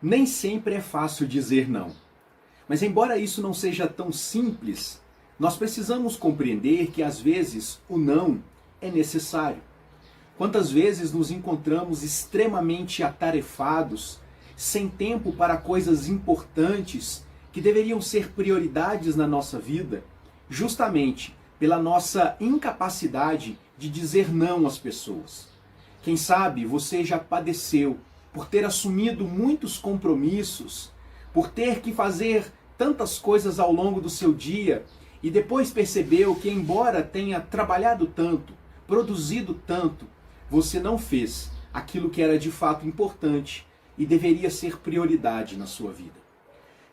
Nem sempre é fácil dizer não. Mas embora isso não seja tão simples, nós precisamos compreender que às vezes o não é necessário. Quantas vezes nos encontramos extremamente atarefados, sem tempo para coisas importantes que deveriam ser prioridades na nossa vida, justamente pela nossa incapacidade de dizer não às pessoas. Quem sabe você já padeceu por ter assumido muitos compromissos, por ter que fazer tantas coisas ao longo do seu dia e depois percebeu que, embora tenha trabalhado tanto, produzido tanto, você não fez aquilo que era de fato importante e deveria ser prioridade na sua vida.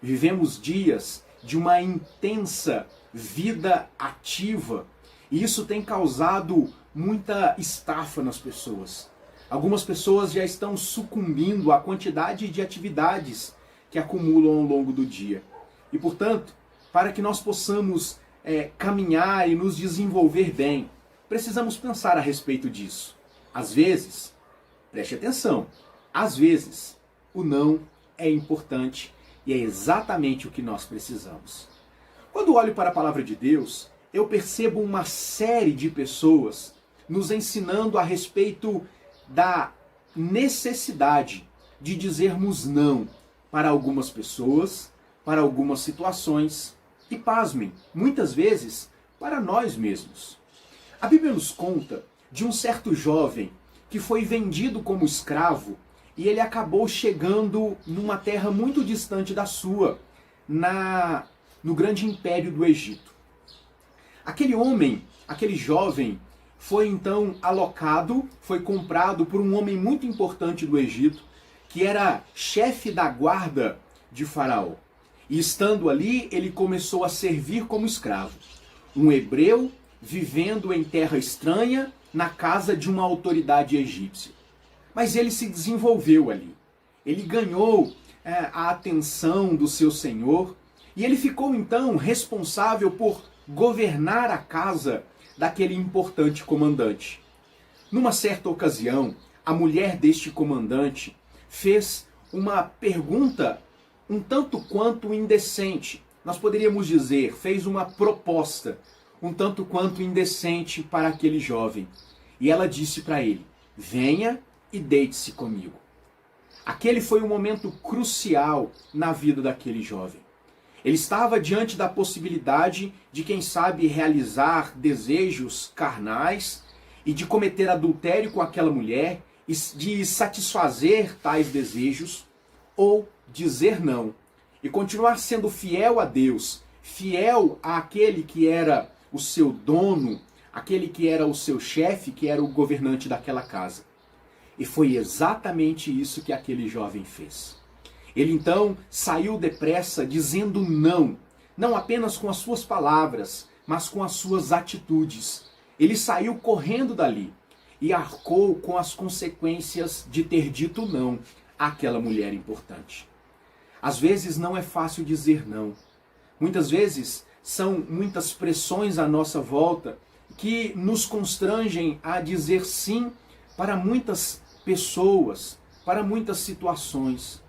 Vivemos dias de uma intensa vida ativa e isso tem causado muita estafa nas pessoas. Algumas pessoas já estão sucumbindo à quantidade de atividades que acumulam ao longo do dia. E, portanto, para que nós possamos caminhar e nos desenvolver bem, precisamos pensar a respeito disso. Às vezes, preste atenção, às vezes o não é importante e é exatamente o que nós precisamos. Quando olho para a palavra de Deus, eu percebo uma série de pessoas nos ensinando a respeito da necessidade de dizermos não para algumas pessoas, para algumas situações e, pasmem, muitas vezes para nós mesmos. A Bíblia nos conta de um certo jovem que foi vendido como escravo e ele acabou chegando numa terra muito distante da sua, no grande império do Egito. Aquele homem, aquele jovem, foi então alocado, foi comprado por um homem muito importante do Egito, que era chefe da guarda de Faraó. E estando ali, ele começou a servir como escravo. Um hebreu vivendo em terra estranha, na casa de uma autoridade egípcia. Mas ele se desenvolveu ali. Ele ganhou a atenção do seu senhor e ele ficou então responsável por governar a casa daquele importante comandante. Numa certa ocasião, a mulher deste comandante fez uma pergunta um tanto quanto indecente. Nós poderíamos dizer, fez uma proposta um tanto quanto indecente para aquele jovem. E ela disse para ele: venha e deite-se comigo. Aquele foi um momento crucial na vida daquele jovem. Ele estava diante da possibilidade de, quem sabe, realizar desejos carnais e de cometer adultério com aquela mulher, e de satisfazer tais desejos, ou dizer não e continuar sendo fiel a Deus, fiel àquele que era o seu dono, aquele que era o seu chefe, que era o governante daquela casa. E foi exatamente isso que aquele jovem fez. Ele então saiu depressa dizendo não, não apenas com as suas palavras, mas com as suas atitudes. Ele saiu correndo dali e arcou com as consequências de ter dito não àquela mulher importante. Às vezes não é fácil dizer não. Muitas vezes são muitas pressões à nossa volta que nos constrangem a dizer sim para muitas pessoas, para muitas situações.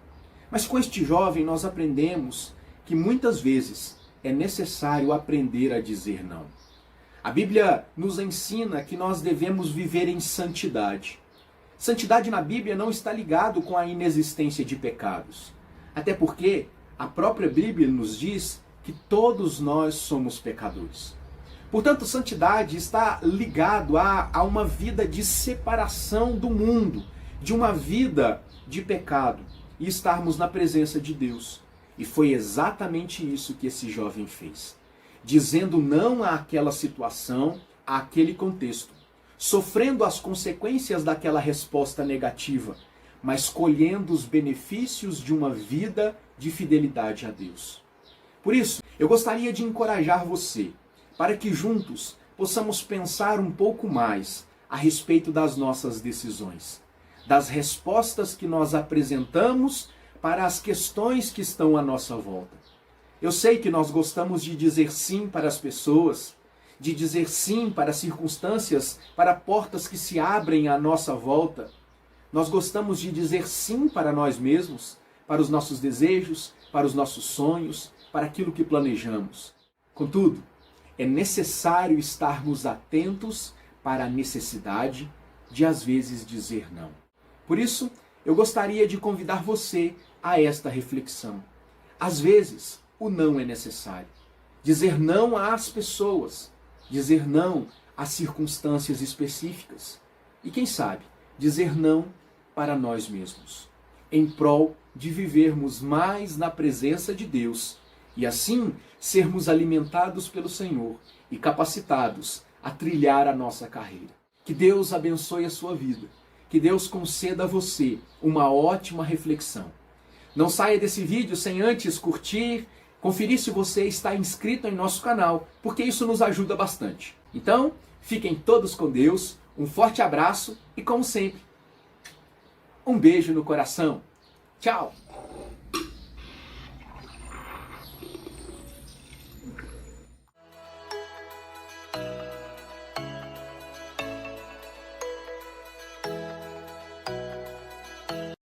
Mas com este jovem nós aprendemos que muitas vezes é necessário aprender a dizer não. A Bíblia nos ensina que nós devemos viver em santidade. Santidade na Bíblia não está ligado com a inexistência de pecados. Até porque a própria Bíblia nos diz que todos nós somos pecadores. Portanto, santidade está ligado a uma vida de separação do mundo, de uma vida de pecado, e estarmos na presença de Deus. E foi exatamente isso que esse jovem fez. Dizendo não àquela situação, àquele contexto, sofrendo as consequências daquela resposta negativa, mas colhendo os benefícios de uma vida de fidelidade a Deus. Por isso, eu gostaria de encorajar você, para que juntos possamos pensar um pouco mais a respeito das nossas decisões, das respostas que nós apresentamos para as questões que estão à nossa volta. Eu sei que nós gostamos de dizer sim para as pessoas, de dizer sim para circunstâncias, para portas que se abrem à nossa volta. Nós gostamos de dizer sim para nós mesmos, para os nossos desejos, para os nossos sonhos, para aquilo que planejamos. Contudo, é necessário estarmos atentos para a necessidade de, às vezes, dizer não. Por isso, eu gostaria de convidar você a esta reflexão. Às vezes, o não é necessário. Dizer não às pessoas, dizer não às circunstâncias específicas. E quem sabe, dizer não para nós mesmos, em prol de vivermos mais na presença de Deus e assim sermos alimentados pelo Senhor e capacitados a trilhar a nossa carreira. Que Deus abençoe a sua vida, que Deus conceda a você uma ótima reflexão. Não saia desse vídeo sem antes curtir, conferir se você está inscrito em nosso canal, porque isso nos ajuda bastante. Então, fiquem todos com Deus, um forte abraço e, como sempre, um beijo no coração. Tchau!